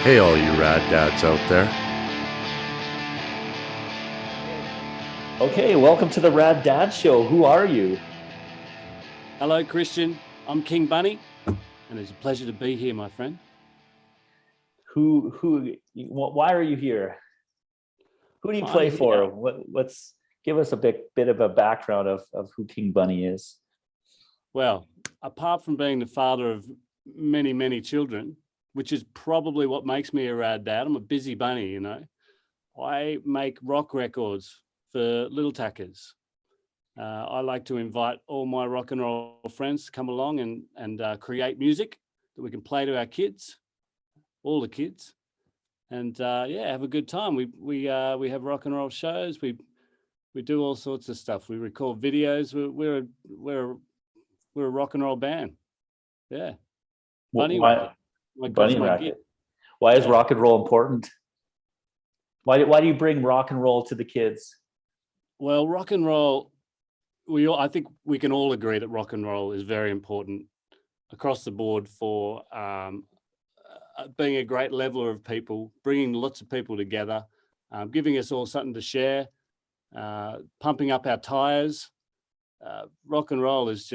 Hey, all you rad dads out there. Okay, welcome to the Rad Dads Show. Who are you? Hello, Kristian. I'm King Bunny, and it's a pleasure to be here, my friend. Why are you here? Who do you play for? Let's give us a bit of a background of who King Bunny is. Well, apart from being the father of many, many children, which is probably what makes me a rad dad, I'm a busy bunny, you know. I make rock records for little tackers. I like to invite all my rock and roll friends to come along and create music that we can play to our kids, all the kids, and have a good time. We have rock and roll shows. We do all sorts of stuff. We record videos. We're a rock and roll band. Yeah, Bunny Racket. Bunny Racket. Why is rock and roll important? Why do you bring rock and roll to the kids? Well, rock and roll. I think we can all agree that rock and roll is very important across the board for being a great leveler of people, bringing lots of people together, giving us all something to share, pumping up our tires. Rock and roll is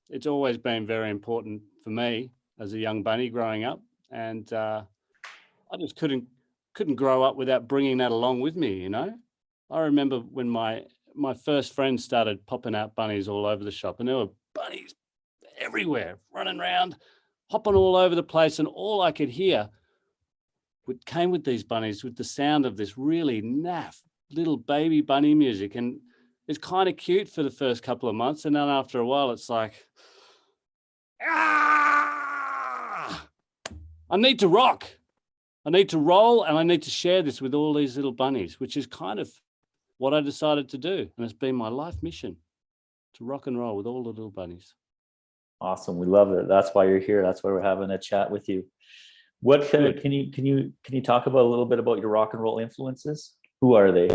it's always been very important for me as a young bunny growing up. And I just couldn't grow up without bringing that along with me, you know? I remember when my first friends started popping out bunnies all over the shop, and there were bunnies everywhere, running around, hopping all over the place, and all I could hear came with these bunnies with the sound of this really naff little baby bunny music. And it's kind of cute for the first couple of months, and then after a while it's like, I need to rock, I need to roll, and I need to share this with all these little bunnies, which is kind of what I decided to do. And it's been my life mission to rock and roll with all the little bunnies. Awesome. We love it. That's why you're here. That's why we're having a chat with you. What can you talk about a little bit about your rock and roll influences? Who are they?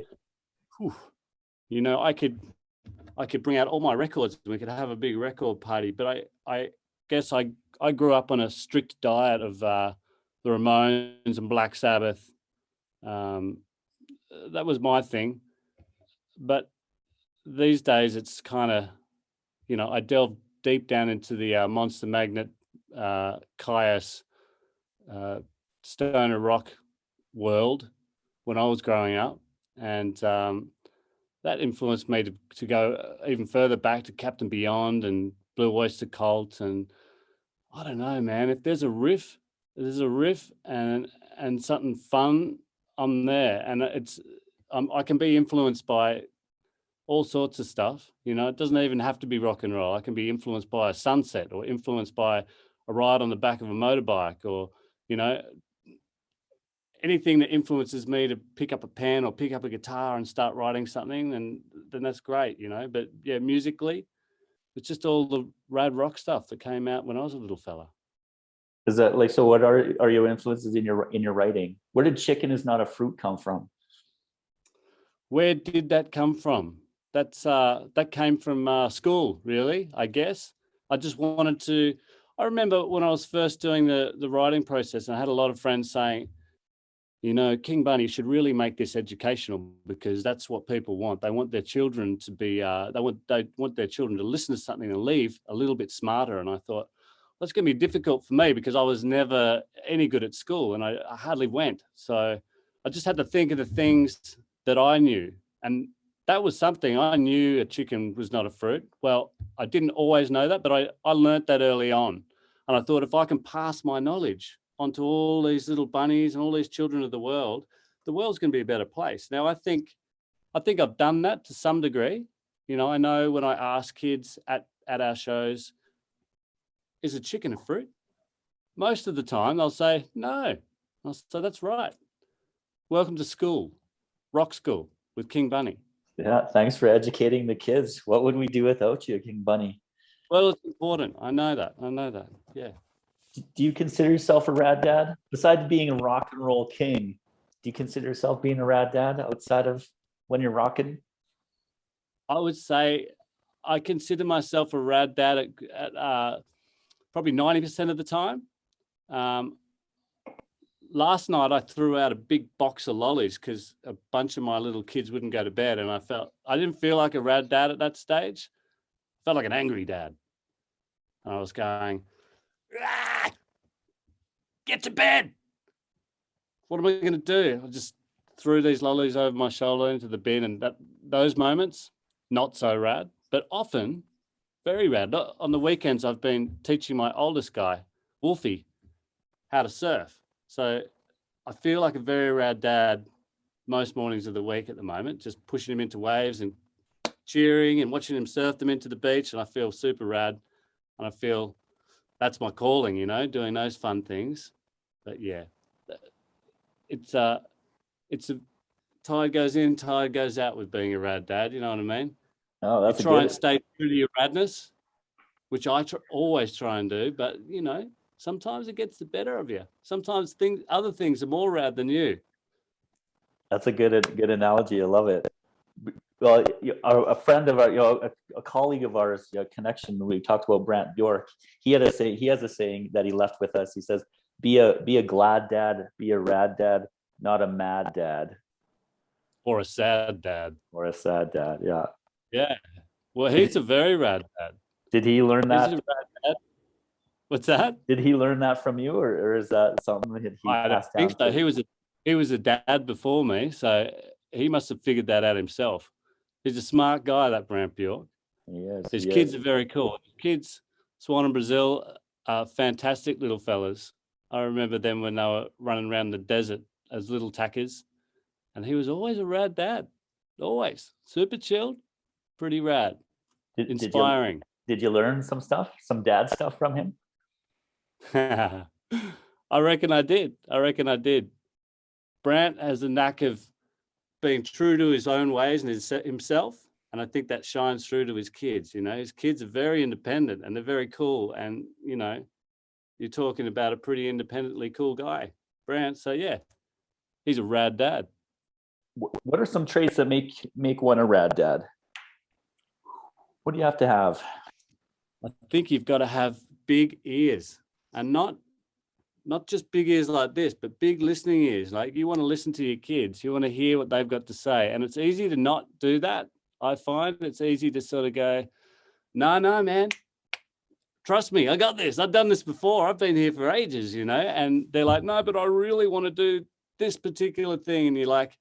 Whew. You know, I could bring out all my records and we could have a big record party, but I guess I grew up on a strict diet of the Ramones and Black Sabbath. That was my thing. But these days it's kind of, you know, I delve deep down into the Monster Magnet, Kyuss, stoner rock world when I was growing up. And that influenced me to go even further back to Captain Beyond and Blue Oyster Cult. And I don't know, man, if there's a riff and something fun, I'm there. And I can be influenced by all sorts of stuff. You know, it doesn't even have to be rock and roll. I can be influenced by a sunset or influenced by a ride on the back of a motorbike, or, you know, anything that influences me to pick up a pen or pick up a guitar and start writing something, and then that's great, you know. But yeah, musically, it's just all the rad rock stuff that came out when I was a little fella. Is that like, so what are your influences in your writing? Where did Chicken Is Not a Fruit come from? Where did that come from? That came from school, really, I guess. I just wanted to. I remember when I was first doing the writing process, and I had a lot of friends saying, you know, King Bunny should really make this educational, because that's what people want. They want their children to be. They want their children to listen to something and leave a little bit smarter. And I thought, well, it's going to be difficult for me because I was never any good at school, and I hardly went. So I just had to think of the things that I knew, and that was something I knew. A chicken was not a fruit. Well, I didn't always know that, but I learnt that early on. And I thought, if I can pass my knowledge onto all these little bunnies and all these children of the world's going to be a better place. Now, I think I've done that to some degree. You know, I know when I ask kids at our shows, is a chicken a fruit? Most of the time they'll say, no. I'll say, that's right. Welcome to school, rock school with King Bunny. Yeah, thanks for educating the kids. What would we do without you, King Bunny? Well, it's important. I know that. Yeah. Do you consider yourself a rad dad? Besides being a rock and roll king, do you consider yourself being a rad dad outside of when you're rocking? I would say I consider myself a rad dad at probably 90% of the time. last night I threw out a big box of lollies because a bunch of my little kids wouldn't go to bed, and I didn't feel like a rad dad at that stage. I felt like an angry dad. And I was going, "Ah, get to bed. What am I going to do?" I just threw these lollies over my shoulder into the bin, and those moments, not so rad, but often very rad. On the weekends, I've been teaching my oldest guy, Wolfie, how to surf. So I feel like a very rad dad most mornings of the week at the moment, just pushing him into waves and cheering and watching him surf them into the beach. And I feel super rad. And I feel that's my calling, you know, doing those fun things. But yeah, it's a tide goes in, tide goes out with being a rad dad. You know what I mean? Oh, that's you try and stay true to your radness, which I always try and do. But, you know, sometimes it gets the better of you. Sometimes other things are more rad than you. That's a good analogy. I love it. Well, a friend of our, a colleague of ours, connection. We talked about Brant Bjork. He has a saying that he left with us. He says, "Be a glad dad, be a rad dad, not a mad dad, or a sad dad, or a sad dad." Yeah. Yeah. Well, he's a very rad dad. Did he learn that? He's a rad dad. What's that? Did he learn that from you, or is that something that he passed down? I think so. He was a dad before me, so he must have figured that out himself. He's a smart guy, that Brant Bjork. Yes. His kids are very cool. His kids, Swan and Brazil, are fantastic little fellas. I remember them when they were running around the desert as little tackers, and he was always a rad dad. Always super chilled, pretty rad, inspiring. Did you learn some stuff, some dad stuff from him? I reckon I did. Brant has a knack of being true to his own ways and himself. And I think that shines through to his kids. You know, his kids are very independent and they're very cool. And, you know, you're talking about a pretty independently cool guy, Brant. So, yeah, he's a rad dad. What are some traits that make one a rad dad? What do you have to have? I think you've got to have big ears, and not just big ears like this, but big listening ears. Like, you want to listen to your kids. You want to hear what they've got to say. And it's easy to not do that. I find it's easy to sort of go, no, man, trust me, I got this. I've done this before. I've been here for ages, you know, and they're like, no, but I really want to do this particular thing. And you're like,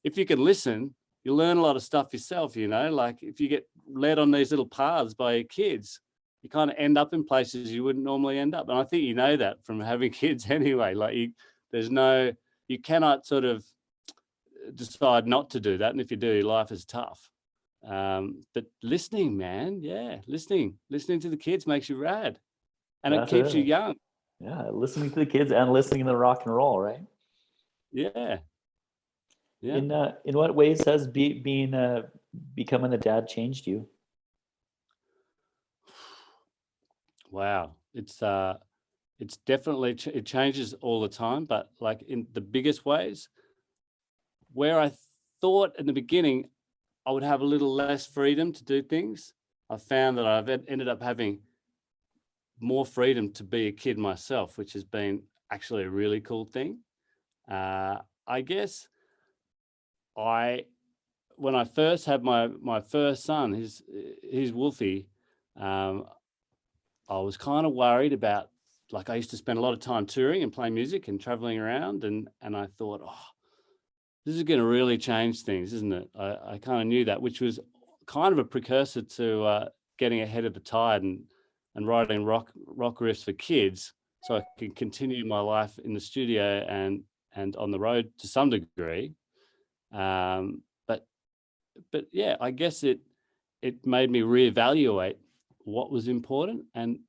if you can listen, you learn a lot of stuff yourself, you know, like if you get led on these little paths by your kids, you kind of end up in places you wouldn't normally end up. And I think you know that from having kids anyway. Like you cannot sort of decide not to do that. And if you do, life is tough. But listening, man, listening to the kids makes you rad, and it keeps you young. Yeah, listening to the kids and listening to rock and roll, right? Yeah. In what ways has becoming a dad changed you? Wow, it's definitely it changes all the time, but like in the biggest ways, where I thought in the beginning I would have a little less freedom to do things, I found that I've ended up having more freedom to be a kid myself, which has been actually a really cool thing. I guess when I first had my first son, his Wolfie, I was kind of worried about, like, I used to spend a lot of time touring and playing music and traveling around, and I thought, oh, this is going to really change things, isn't it? I kind of knew that, which was kind of a precursor to getting ahead of the tide and writing rock riffs for kids, so I could continue my life in the studio and on the road to some degree. But yeah, I guess it made me reevaluate what was important, and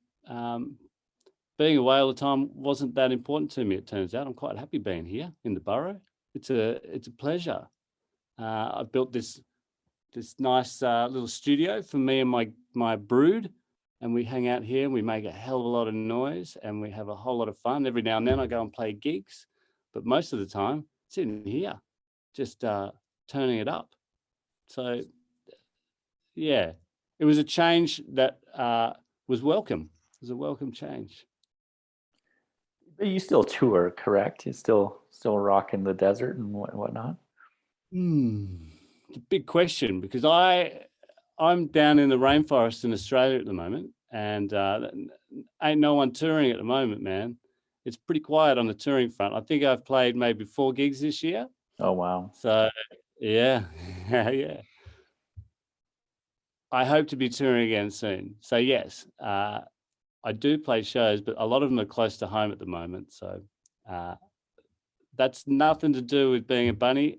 being away all the time wasn't that important to me. It turns out I'm quite happy being here in the borough. It's a pleasure. I've built this nice little studio for me and my brood, and we hang out here and we make a hell of a lot of noise and we have a whole lot of fun. Every now and then I go and play gigs, but most of the time it's in here, just turning it up. So yeah, it was a change that was welcome. It was a welcome change. You still tour, correct? You still rock in the desert and whatnot. It's a big question because I'm down in the rainforest in Australia at the moment, and ain't no one touring at the moment, man. It's pretty quiet on the touring front. I think I've played maybe 4 gigs this year. Oh wow. So yeah, yeah. I hope to be touring again soon. So yes, I do play shows, but a lot of them are close to home at the moment. So that's nothing to do with being a bunny,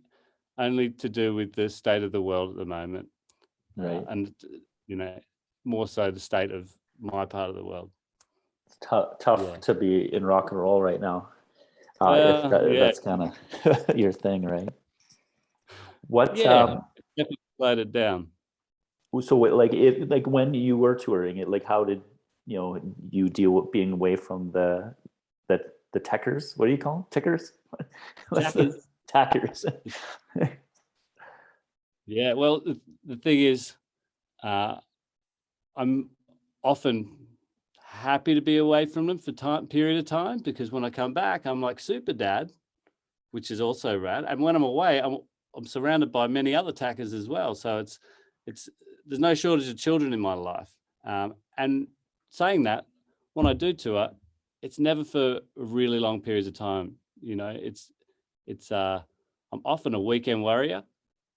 only to do with the state of the world at the moment. Right. And, more so the state of my part of the world. It's tough to be in rock and roll right now. If that's kind of your thing, right? What? Definitely slowed it down. So, like when you were touring it, like how did you deal with being away from the techers? What do you call them? Tickers? Tackers. Yeah. Well, the thing is, I'm often happy to be away from them for period of time, because when I come back, I'm like super dad, which is also rad. And when I'm away, I'm surrounded by many other tackers as well. So it's there's no shortage of children in my life. And saying that, when I do tour, it's never for really long periods of time. I'm often a weekend warrior.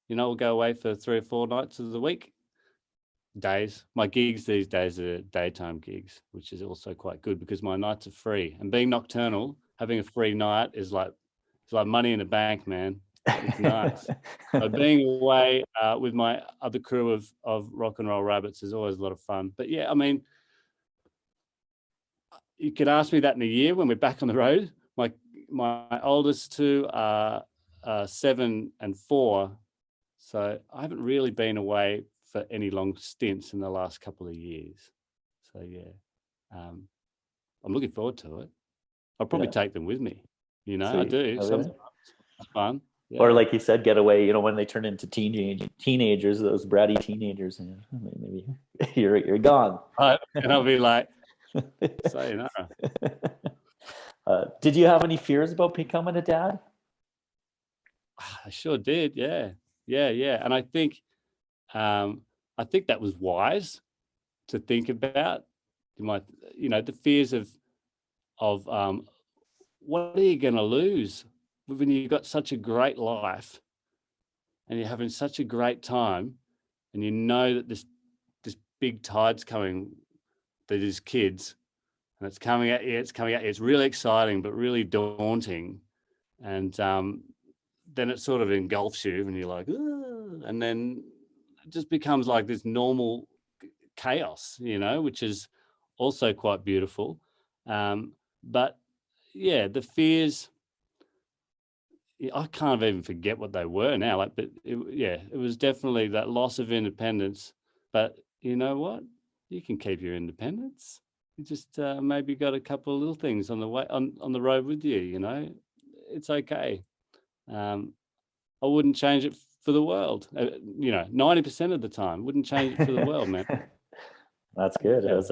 We'll go away for 3 or 4 nights of the week. Days. My gigs these days are daytime gigs, which is also quite good because my nights are free. And being nocturnal, having a free night is like money in the bank, man. It's nice. So being away with my other crew of rock and roll rabbits is always a lot of fun. But yeah, I mean, you could ask me that in a year when we're back on the road. My oldest 2 are 7 and 4. So I haven't really been away for any long stints in the last couple of years. So yeah, I'm looking forward to it. I'll probably take them with me. I do. Sometimes it's fun. Yeah. Or like you said, get away. When they turn into teenagers, those bratty teenagers, maybe you're gone. And I'll be like, sayonara. Did you have any fears about becoming a dad? I sure did. Yeah. And I think that was wise to think about. The fears of what are you going to lose when you've got such a great life and you're having such a great time, and that this big tide's coming, that is kids, and it's coming at you. It's really exciting, but really daunting. And then it sort of engulfs you and you're like, and then it just becomes like this normal chaos, which is also quite beautiful. But yeah, the fears, I can't even forget what they were now. But it was definitely that loss of independence. But you know what? You can keep your independence. You just maybe got a couple of little things on the way on the road with you. It's okay. I wouldn't change it for the world. 90% of the time, wouldn't change it for the world, man. That's good. It's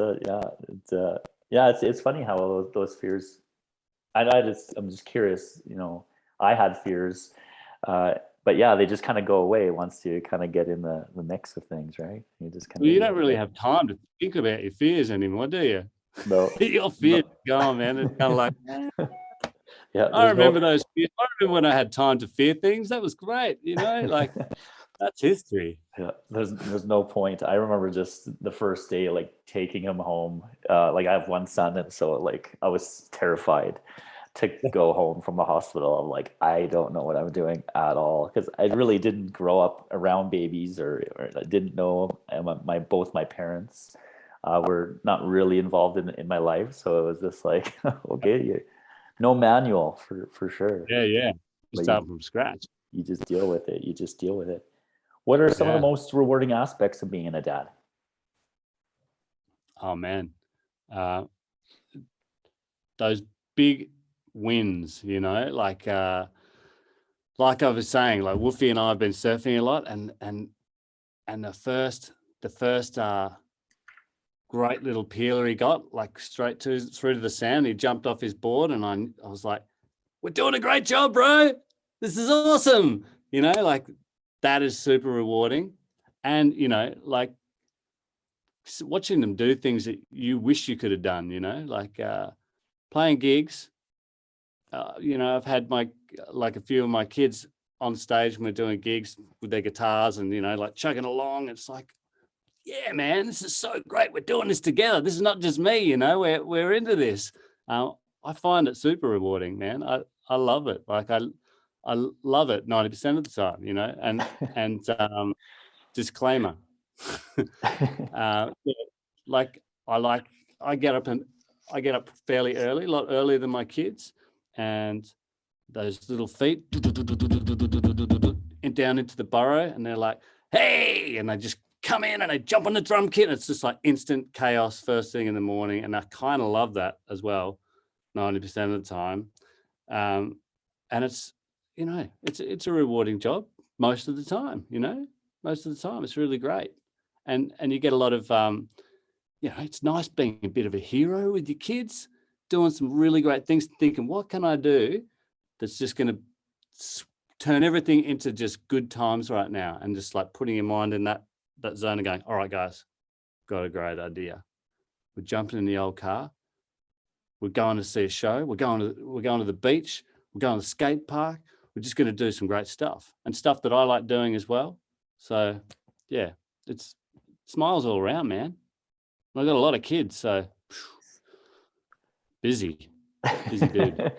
funny how those fears. I'm just curious. I had fears, but yeah, they just kind of go away once you kind of get in the mix of things, right? You just kind of. You don't really have time to think about your fears anymore, do you? No. Your fears gone, man. It's kind of like. Yeah, I remember those fears. I remember when I had time to fear things. That was great. That's history. Yeah, there's no point. I remember just the first day, like taking him home. Like I have one son, and so like I was terrified to go home from the hospital. I'm like, I don't know what I'm doing at all, because I really didn't grow up around babies, or I didn't know. Both my parents were not really involved in my life, so it was just like, okay, no manual for sure. Yeah. You start from scratch. You just deal with it. What are some of the most rewarding aspects of being a dad? Oh man, those big wins, like I was saying, like Woofy and I have been surfing a lot, and the first great little peeler he got, like straight through to the sand. He jumped off his board, and I was like, "We're doing a great job, bro. This is awesome." You know, like that is super rewarding. And, you know, like watching them do things that you wish you could have done, you know, like playing gigs. You know, I've had a few of my kids on stage when we're doing gigs with their guitars and, you know, like chugging along. It's like, yeah, man, this is so great. We're doing this together. This is not just me, you know, we're into this. I find it super rewarding, man. I love it. Like I love it 90% of the time, you know, and disclaimer. Yeah, like I get up fairly early, a lot earlier than my kids, and those little feet and down into the burrow, and they're like, "Hey!" and they just come in and they jump on the drum kit, and it's just like instant chaos first thing in the morning, and I kind of love that as well, 90% of the time, and it's, you know, it's a rewarding job most of the time, you know, most of the time it's really great, and you get a lot of you know, it's nice being a bit of a hero with your kids, doing some really great things, thinking, what can I do that's just going to turn everything into just good times right now, and just like putting your mind in that zone and going, all right, guys, got a great idea. We're jumping in the old car. We're going to see a show. We're going to the beach. We're going to the skate park. We're just going to do some great stuff, and stuff that I like doing as well. So yeah, it's smiles all around, man. I've got a lot of kids, so busy dude.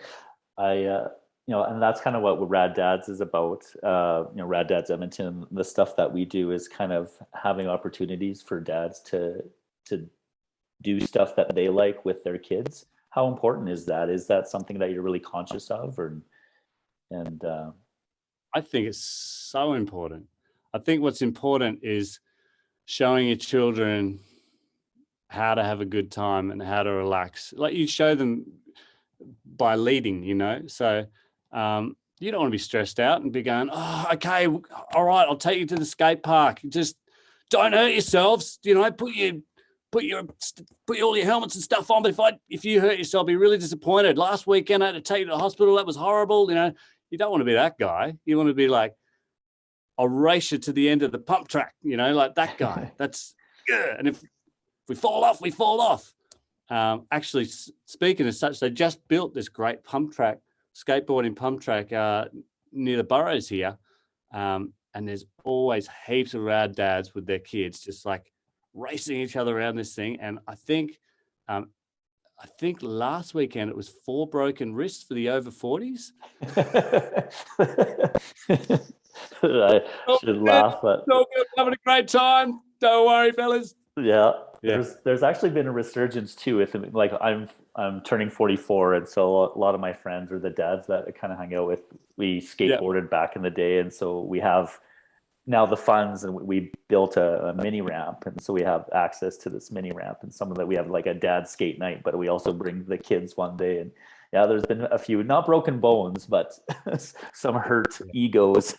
You know, and that's kind of what Rad Dads is about. You know, Rad Dads Edmonton, the stuff that we do is kind of having opportunities for dads to do stuff that they like with their kids. How important is that? Is that something that you're really conscious of, I think it's so important. I think what's important is showing your children how to have a good time and how to relax. Like you show them by leading, you know, so you don't want to be stressed out and be going, oh, okay, all right, I'll take you to the skate park. Just don't hurt yourselves, you know, put all your helmets and stuff on. But if you hurt yourself, I'll be really disappointed. Last weekend I had to take you to the hospital. That was horrible. You know, you don't want to be that guy. You want to be like, I'll race you to the end of the pump track, you know, like that guy. That's good. And if we fall off, we fall off. Actually, speaking of such, they just built this great skateboarding pump track near the Burrows here. And there's always heaps of rad dads with their kids just like racing each other around this thing. And I think last weekend it was 4 broken wrists for the over 40s. I should laugh, but so good, having a great time. Don't worry, fellas. Yeah. There's actually been a resurgence too. If like I'm turning 44, and so a lot of my friends are the dads that I kind of hang out with. We skateboarded back in the day, and so we have now the funds, and we built a mini ramp, and so we have access to this mini ramp, and some of that we have like a dad skate night, but we also bring the kids one day, and yeah, there's been a few, not broken bones, but some hurt egos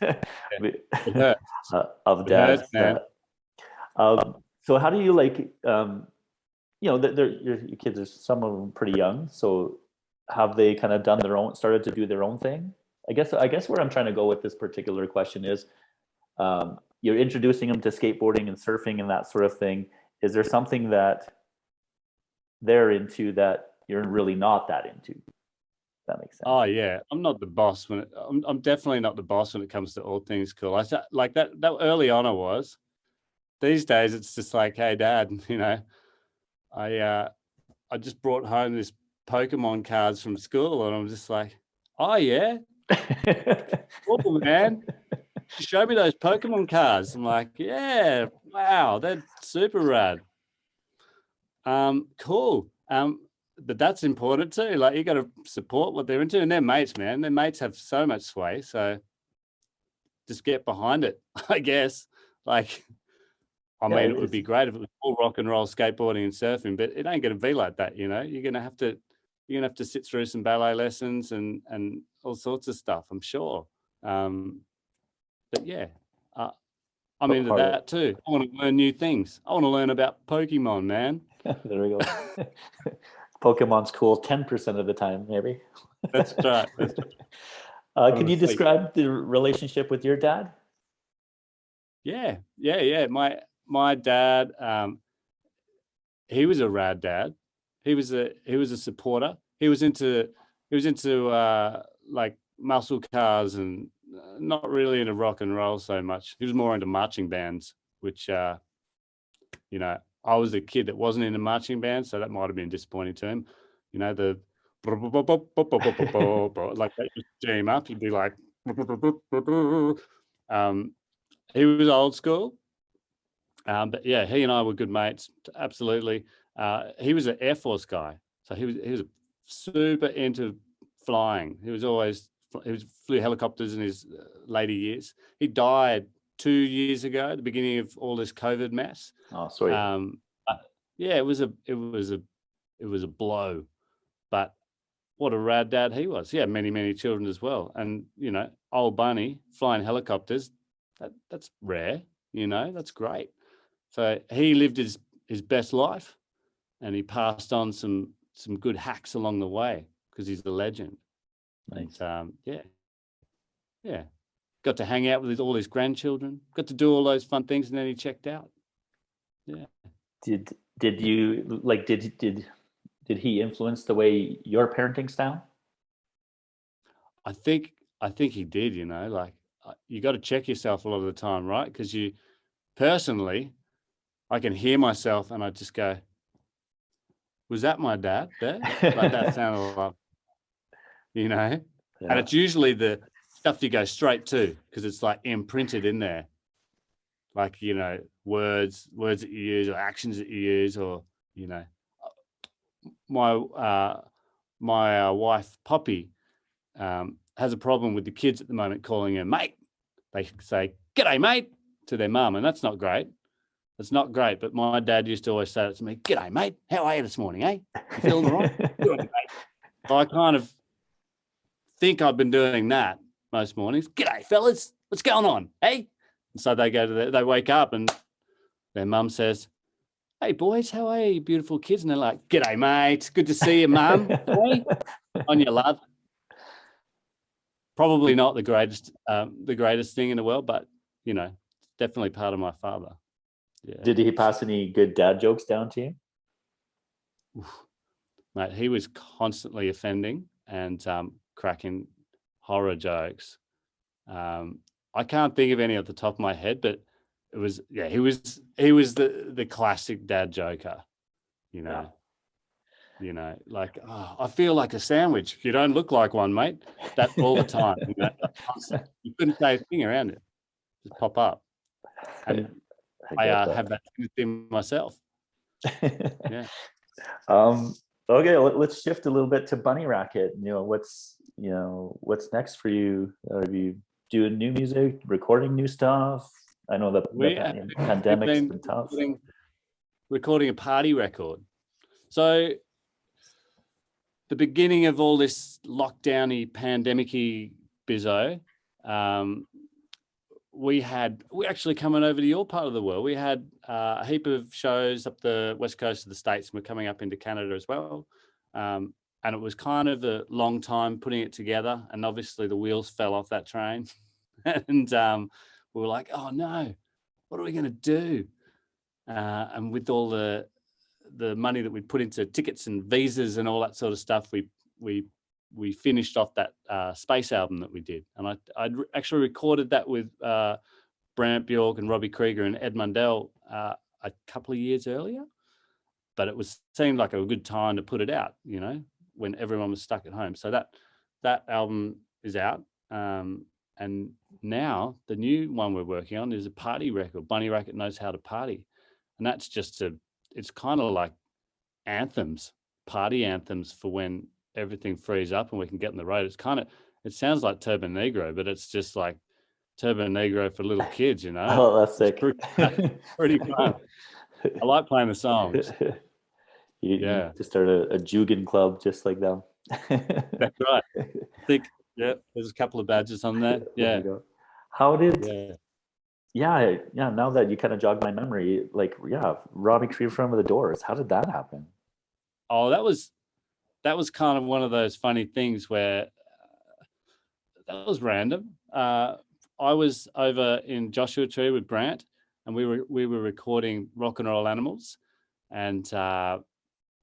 of dads. So how do you like, you know, your kids are, some of them pretty young. So have they kind of started to do their own thing? I guess where I'm trying to go with this particular question is, you're introducing them to skateboarding and surfing and that sort of thing. Is there something that they're into that you're really not that into? That makes sense. Oh yeah, I'm not the boss I'm definitely not the boss when it comes to all things cool. I like that early on I was. These days it's just like, hey dad, you know, I just brought home this Pokemon cards from school, and I'm just like, oh yeah, cool man, show me those Pokemon cards. I'm like, yeah, wow, they're super rad. Cool. But that's important too. Like you got to support what they're into, and their mates, man. Their mates have so much sway, so just get behind it, I guess. Like, I mean, it would be great if it was all rock and roll skateboarding and surfing, but it ain't going to be like that, you know. You're gonna have to sit through some ballet lessons and all sorts of stuff, I'm sure. But yeah, I'm into that too. I want to learn new things. I want to learn about Pokemon, man. There we go. Pokemon's cool 10% of the time, maybe. That's right. That's right. Can you describe the relationship with your dad? Yeah. My dad, he was a rad dad. He was a supporter. He was into like muscle cars and not really into rock and roll so much. He was more into marching bands, which you know, I was a kid that wasn't into marching bands, so that might have been disappointing to him. You know, the like that used to jam up. He'd be like, he was old school. But yeah, he and I were good mates. Absolutely. He was an Air Force guy, so he was super into flying. He flew helicopters in his later years. He died 2 years ago, at the beginning of all this COVID mess. Oh, sorry. Yeah, it was a blow, but what a rad dad he was. He had many children as well, and you know, old Bunny flying helicopters, that's rare. You know, that's great. So he lived his best life, and he passed on some good hacks along the way because he's a legend. Nice. And yeah, got to hang out with all his grandchildren, got to do all those fun things, and then he checked out. Yeah. Did you like? Did he influence the way your parenting style? I think he did. You know, like you got to check yourself a lot of the time, right? Because you personally, I can hear myself and I just go, was that my dad there? Like that sounded a lot, you know? Yeah. And it's usually the stuff you go straight to because it's like imprinted in there. Like, you know, words that you use or actions that you use, or, you know, my wife, Poppy, has a problem with the kids at the moment calling her mate. They say, "G'day, mate," to their mum, and that's not great. It's not great, but my dad used to always say it to me, "G'day, mate. How are you this morning, eh? You feeling all right?" "Good, mate." So I kind of think I've been doing that most mornings. "G'day, fellas. What's going on, eh?" And so they wake up and their mum says, "Hey, boys, how are you, beautiful kids?" And they're like, "G'day, mate. Good to see you, mum. Hey? On your love." Probably not the greatest thing in the world, but, you know, definitely part of my father. Yeah. Did he pass any good dad jokes down to you? Mate, he was constantly offending and cracking horror jokes. I can't think of any off the top of my head, but it was, yeah, he was the classic dad joker, you know. Yeah. You know, like, "Oh, I feel like a sandwich. You don't look like one, mate." That all the time. You know, you couldn't say a thing around it. Just pop up. And I have that thing myself. Yeah. Okay, let's shift a little bit to Bunny Racket. What's next for you? Are you doing new music, recording new stuff? I know that the pandemic's been tough. Recording a party record. So the beginning of all this lockdowny, pandemicy bizzo, we're actually coming over to your part of the world. We had a heap of shows up the west coast of the States, and we're coming up into Canada as well. And it was kind of a long time putting it together, and obviously the wheels fell off that train. And we were like, "Oh no, what are we going to do?" And with all the money that we put into tickets and visas and all that sort of stuff, we finished off that space album that we did. And I'd actually recorded that with Brant, Bjork and Robby, Krieger and Ed Mundell a couple of years earlier. But it seemed like a good time to put it out, you know, when everyone was stuck at home. So that album is out. And now the new one we're working on is a party record. Bunny Racket Knows How to Party. And that's just it's kind of like anthems, party anthems for when everything frees up and we can get on the road. It sounds like Turbo Negro, but it's just like Turbo Negro for little kids, you know. Oh, that's sick. Pretty fun. I like playing the songs. You need to start a Jugan club just like them. That's right. I think, yeah, there's a couple of badges on that. Yeah. How did yeah. Now that you kind of jogged my memory, like, yeah, Robby Krieger from the Doors. How did that happen? Oh, that was kind of one of those funny things where that was random. I was over in Joshua Tree with Brant, and we were recording Rock and Roll Animals, and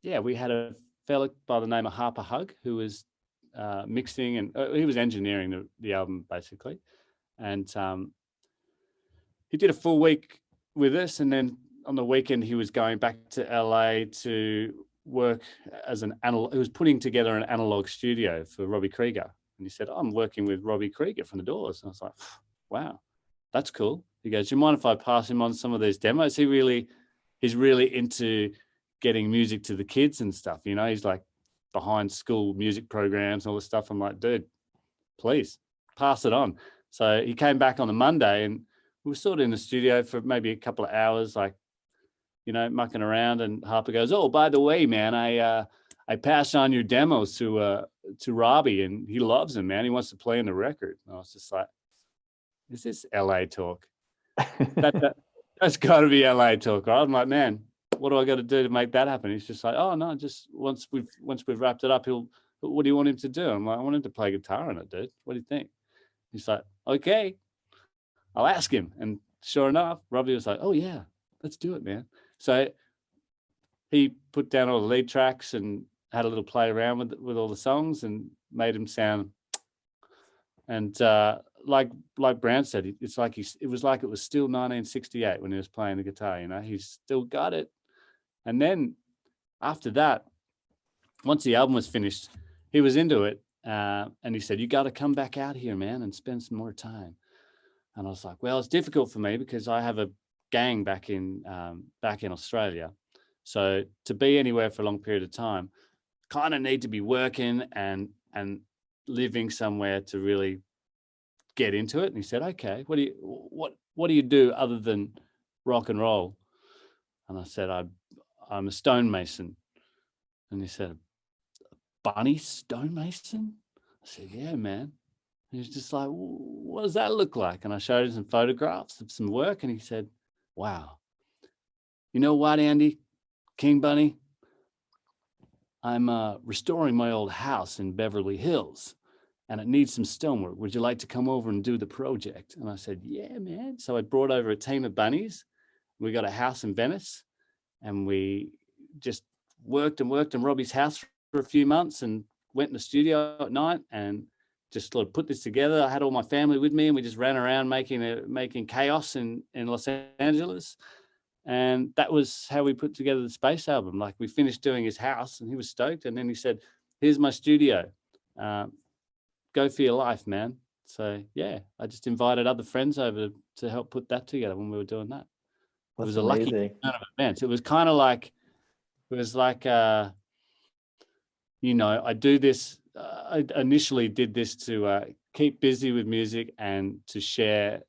we had a fella by the name of Harper Hug who was mixing, and he was engineering the album basically, and he did a full week with us, and then on the weekend he was going back to LA to work as an analog. He was putting together an analog studio for Robby Krieger. And he said, I'm working with Robby Krieger from the Doors. And I was like, wow, that's cool. He goes, do you mind if I pass him on some of these demos? He's really into getting music to the kids and stuff. You know, he's like behind school music programs and all this stuff. I'm like, dude, please pass it on. So he came back on the Monday, and we were sort of in the studio for maybe a couple of hours, like, you know, mucking around. And Harper goes, oh, by the way, man, I passed on your demos to Robby, and he loves them, man. He wants to play on the record. And I was just like, is this LA talk? That's got to be LA talk, right? I'm like, man, what do I got to do to make that happen? He's just like, oh no, just once we've wrapped it up, what do you want him to do? I'm like, I want him to play guitar on it, dude. What do you think? He's like, okay, I'll ask him. And sure enough, Robby was like, oh yeah, let's do it, man. So he put down all the lead tracks and had a little play around with all the songs and made them sound. And like Brant said, it was like it was still 1968 when he was playing the guitar. You know, he's still got it. And then after that, once the album was finished, he was into it, and he said, "You got to come back out here, man, and spend some more time." And I was like, "Well, it's difficult for me because I have a gang back in Australia. So to be anywhere for a long period of time, kind of need to be working and living somewhere to really get into it." And he said, "Okay, what do you do other than rock and roll?" And I said, I'm a stonemason." And he said, "Bunny stonemason?" I said, "Yeah, man." And he was just like, "What does that look like?" And I showed him some photographs of some work, and he said, "Wow, you know what, Andy, King Bunny? I'm restoring my old house in Beverly Hills, and it needs some stonework. Would you like to come over and do the project?" And I said, "Yeah, man." So I brought over a team of bunnies. We got a house in Venice, and we just worked in Robby's house for a few months, and went in the studio at night and just sort of put this together. I had all my family with me, and we just ran around making Kyuss in Los Angeles. And that was how we put together the Space album. Like, we finished doing his house, and he was stoked. And then he said, "Here's my studio. Go for your life, man." So yeah, I just invited other friends over to help put that together when we were doing that. That's it was a amazing. lucky turn of events. It was kind of like, you know, I do this. I initially did this to keep busy with music and to share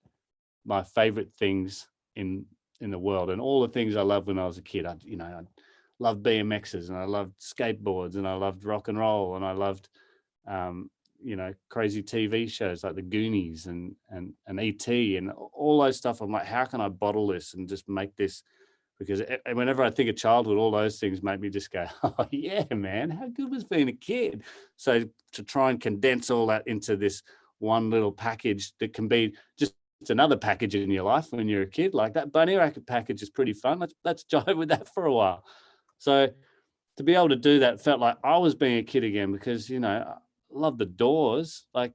my favorite things in the world, and all the things I loved when I was a kid. I loved BMXs, and I loved skateboards, and I loved rock and roll, and I loved crazy TV shows like the Goonies and E.T. and all those stuff. I'm like, how can I bottle this and just make this? Because whenever I think of childhood, all those things make me just go, "Oh yeah, man, how good was being a kid?" So to try and condense all that into this one little package that can be just another package in your life when you're a kid, like that Bunny Racket package is pretty fun. Let's jive with that for a while. So to be able to do that felt like I was being a kid again, because, you know, I love the Doors. Like,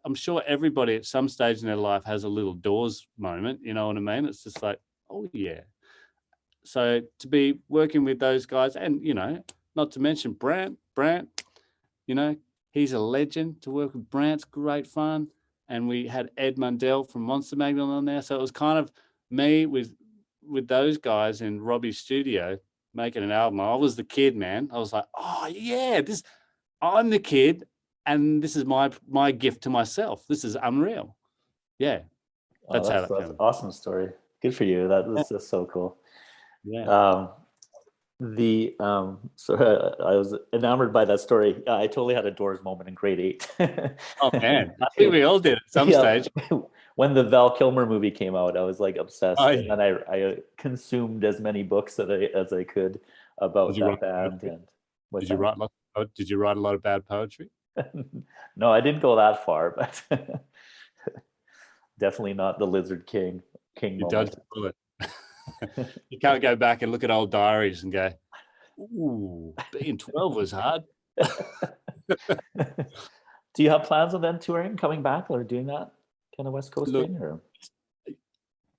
I'm sure everybody at some stage in their life has a little Doors moment, you know what I mean? It's just like, oh yeah. So to be working with those guys, and, you know, not to mention Brant, you know, he's a legend. To work with Brant's great fun. And we had Ed Mundell from Monster Magnet on there. So it was kind of me with those guys in Robby's studio making an album. I was the kid, man. I was like, oh yeah, I'm the kid, and this is my gift to myself. This is unreal. Yeah. That's how that's an awesome story. Good for you. That was just so cool. Yeah. So I was enamored by that story. I totally had a Doors moment in grade 8. Oh man, I think we all did at some stage. when the Val Kilmer movie came out, I was like obsessed, Oh, and yeah. then I consumed as many books as I could about Did you that write band. poetry? And what's Did you that? write did you write a lot of bad poetry? No, I didn't go that far, but definitely not the Lizard King You moment. dodged a bullet. You can't go back and look at old diaries and go, ooh, being 12 was hard. Do you have plans on them touring, coming back, or doing that kind of West Coast Look, thing? Or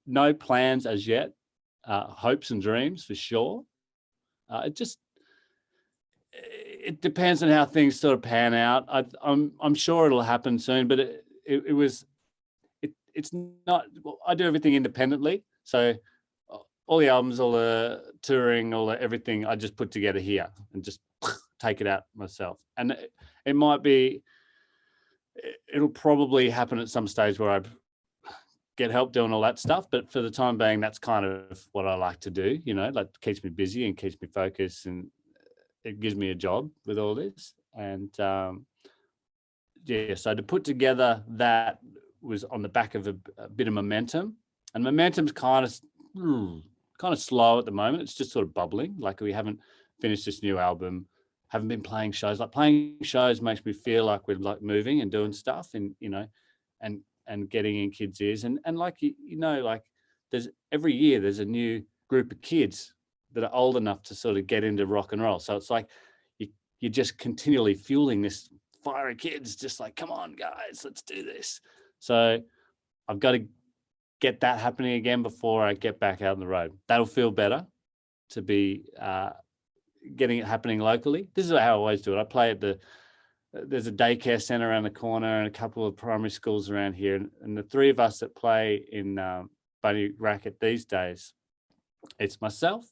no plans as yet. Hopes and dreams for sure. It depends on how things sort of pan out. I'm sure it'll happen soon, but it's not. Well, I do everything independently, so all the albums, all the touring, all the everything, I just put together here and just take it out myself. And it might be. It'll probably happen at some stage where I get help doing all that stuff, but for the time being, that's kind of what I like to do. You know, like keeps me busy and keeps me focused, and it gives me a job with all this. And yeah, so to put together that was on the back of a bit of momentum, and momentum's kind of slow at the moment. It's just sort of bubbling. Like we haven't finished this new album, haven't been playing shows. Like playing shows makes me feel like we're like moving and doing stuff, and you know, and getting in kids' ears, and like you know, like there's every year there's a new group of kids that are old enough to sort of get into rock and roll. So it's like you're just continually fueling this fire of kids, just like, come on, guys, let's do this. So I've got to get that happening again before I get back out on the road. That'll feel better to be getting it happening locally. This is how I always do it. I play at there's a daycare center around the corner and a couple of primary schools around here. And the three of us that play in Bunny Racket these days, it's myself,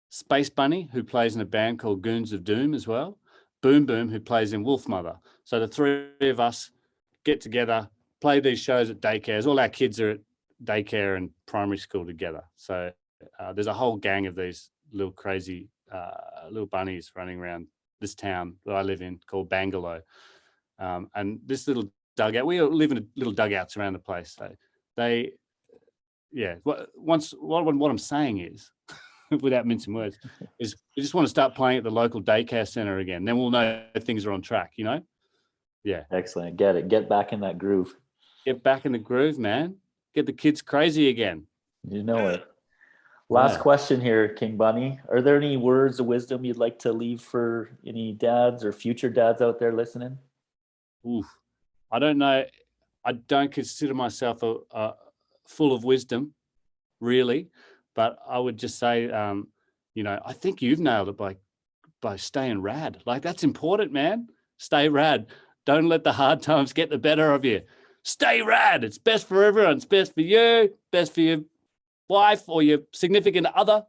Space Bunny, who plays in a band called Goons of Doom as well, Boom Boom, who plays in Wolf Mother. So the three of us get together, play these shows at daycares. All our kids are at daycare and primary school together. So there's a whole gang of these little crazy little bunnies running around this town that I live in called Bangalore. And this little dugout, we live in little dugouts around the place. So they, yeah, what I'm saying is, without mincing words, is we just want to start playing at the local daycare center again. Then we'll know things are on track, you know? Yeah. Excellent. Get it. Get back in that groove. Get back in the groove, man. Get the kids crazy again. You know it. Last question here, King Bunny. Are there any words of wisdom you'd like to leave for any dads or future dads out there listening? Oof. I don't know. I don't consider myself full of wisdom, really. But I would just say, you know, I think you've nailed it by staying rad. Like, that's important, man. Stay rad. Don't let the hard times get the better of you. Stay rad. It's best for everyone. It's best for you, best for your wife or your significant other,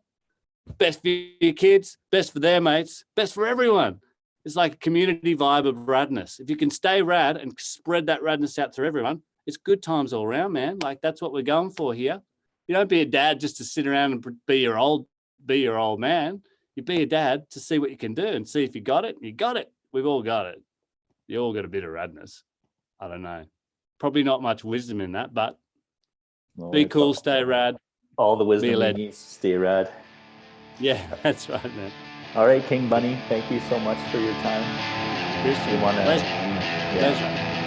best for your kids, best for their mates, best for everyone. It's like a community vibe of radness. If you can stay rad and spread that radness out to everyone, it's good times all around, man. Like, that's what we're going for here. You don't be a dad just to sit around and be your old man. You be a dad to see what you can do and see if you got it. You got it. We've all got it. You all got a bit of radness. I don't know. Probably not much wisdom in that, but be cool, stay rad. All the wisdom we need, stay rad. Yeah, that's right, man. All right, King Bunny, thank you so much for your time. Kristian, pleasure.